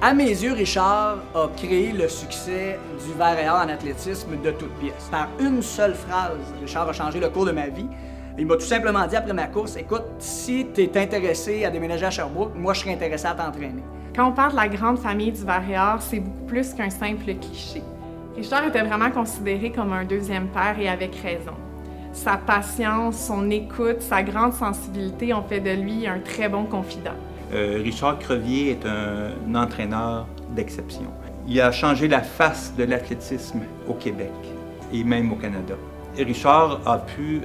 À mes yeux, Richard a créé le succès du Vert et Or en athlétisme de toutes pièces. Par une seule phrase, Richard a changé le cours de ma vie. Il m'a tout simplement dit après ma course, écoute, si tu es intéressé à déménager à Sherbrooke, moi je serais intéressé à t'entraîner. Quand on parle de la grande famille du Vert et Or, c'est beaucoup plus qu'un simple cliché. Richard était vraiment considéré comme un deuxième père et avec raison. Sa patience, son écoute, sa grande sensibilité ont fait de lui un très bon confident. Richard Crevier est un entraîneur d'exception. Il a changé la face de l'athlétisme au Québec et même au Canada. Et Richard a pu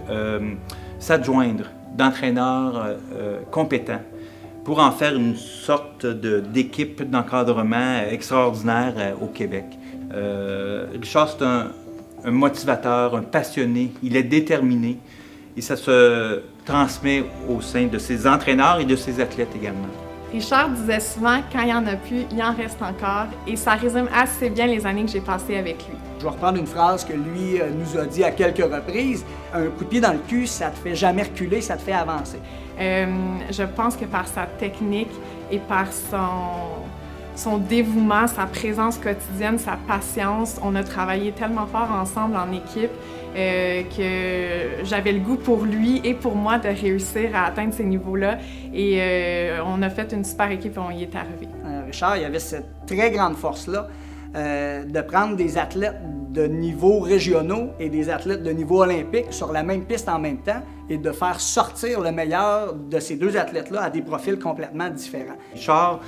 s'adjoindre d'entraîneurs compétents pour en faire une sorte d'équipe d'encadrement extraordinaire au Québec. Richard, c'est un motivateur, un passionné, il est déterminé et ça se transmet au sein de ses entraîneurs et de ses athlètes également. Richard disait souvent « quand il n'y en a plus, il en reste encore » et ça résume assez bien les années que j'ai passées avec lui. Je vais reprendre une phrase que lui nous a dit à quelques reprises. Un coup de pied dans le cul, ça te fait jamais reculer, ça te fait avancer. Je pense que par sa technique et par son dévouement, sa présence quotidienne, sa patience, on a travaillé tellement fort ensemble en équipe que j'avais le goût pour lui et pour moi de réussir à atteindre ces niveaux-là. Et on a fait une super équipe et on y est arrivé. Richard, il avait cette très grande force-là de prendre des athlètes de niveau régionaux et des athlètes de niveau olympique sur la même piste en même temps et de faire sortir le meilleur de ces deux athlètes-là à des profils complètement différents. Richard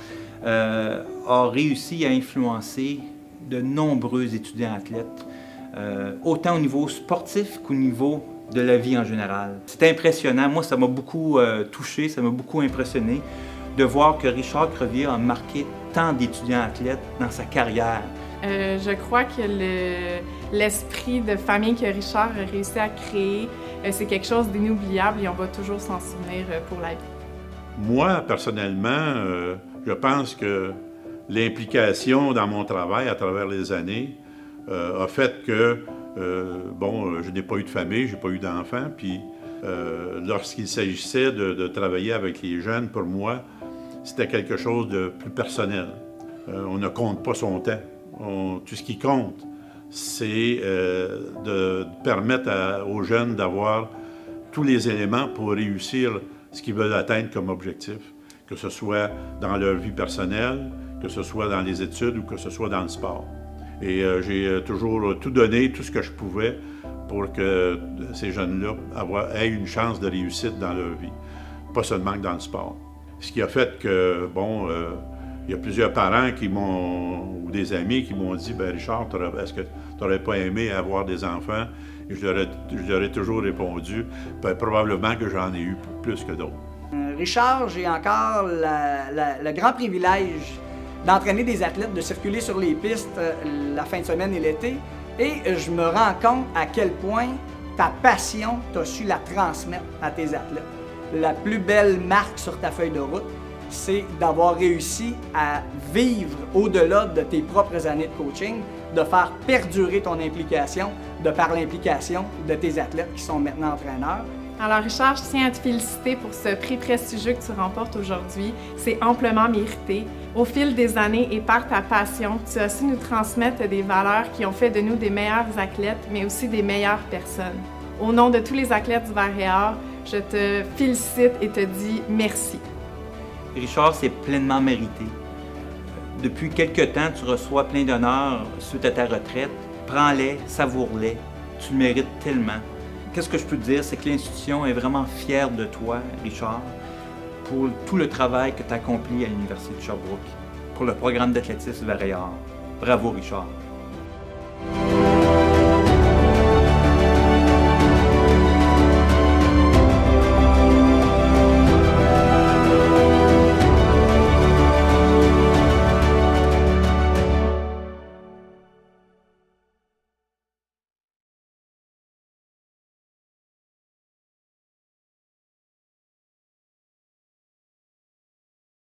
a réussi à influencer de nombreux étudiants athlètes, autant au niveau sportif qu'au niveau de la vie en général. C'est impressionnant. Moi, ça m'a beaucoup touché, ça m'a beaucoup impressionné de voir que Richard Crevier a marqué tant d'étudiants athlètes dans sa carrière. Je crois que l'esprit de famille que Richard a réussi à créer, c'est quelque chose d'inoubliable et on va toujours s'en souvenir pour la vie. Moi, personnellement, je pense que l'implication dans mon travail à travers les années a fait que, je n'ai pas eu de famille, je n'ai pas eu d'enfants, puis lorsqu'il s'agissait de travailler avec les jeunes, pour moi, c'était quelque chose de plus personnel. On ne compte pas son temps. Tout ce qui compte, c'est de permettre aux jeunes d'avoir tous les éléments pour réussir ce qu'ils veulent atteindre comme objectif, que ce soit dans leur vie personnelle, que ce soit dans les études ou que ce soit dans le sport. Et j'ai toujours tout donné, tout ce que je pouvais pour que ces jeunes-là aient une chance de réussite dans leur vie, pas seulement que dans le sport. Ce qui a fait que, il y a plusieurs parents ou des amis qui m'ont dit « Bien, Richard, est-ce que tu n'aurais pas aimé avoir des enfants? » Et je leur ai toujours répondu « Probablement que j'en ai eu plus que d'autres. » Richard, j'ai encore le grand privilège d'entraîner des athlètes, de circuler sur les pistes la fin de semaine et l'été. Et je me rends compte à quel point ta passion, tu as su la transmettre à tes athlètes. La plus belle marque sur ta feuille de route, c'est d'avoir réussi à vivre au-delà de tes propres années de coaching, de faire perdurer ton implication de par l'implication de tes athlètes qui sont maintenant entraîneurs. Alors Richard, je tiens à te féliciter pour ce prix prestigieux que tu remportes aujourd'hui. C'est amplement mérité. Au fil des années et par ta passion, tu as su nous transmettre des valeurs qui ont fait de nous des meilleurs athlètes, mais aussi des meilleures personnes. Au nom de tous les athlètes du Vert et Or, je te félicite et te dis merci. Richard, c'est pleinement mérité. Depuis quelque temps, tu reçois plein d'honneurs suite à ta retraite. Prends-les, savoure-les. Tu le mérites tellement. Qu'est-ce que je peux te dire, c'est que l'institution est vraiment fière de toi, Richard, pour tout le travail que tu as accompli à l'Université de Sherbrooke, pour le programme d'athlétisme Vert et Or. Bravo, Richard.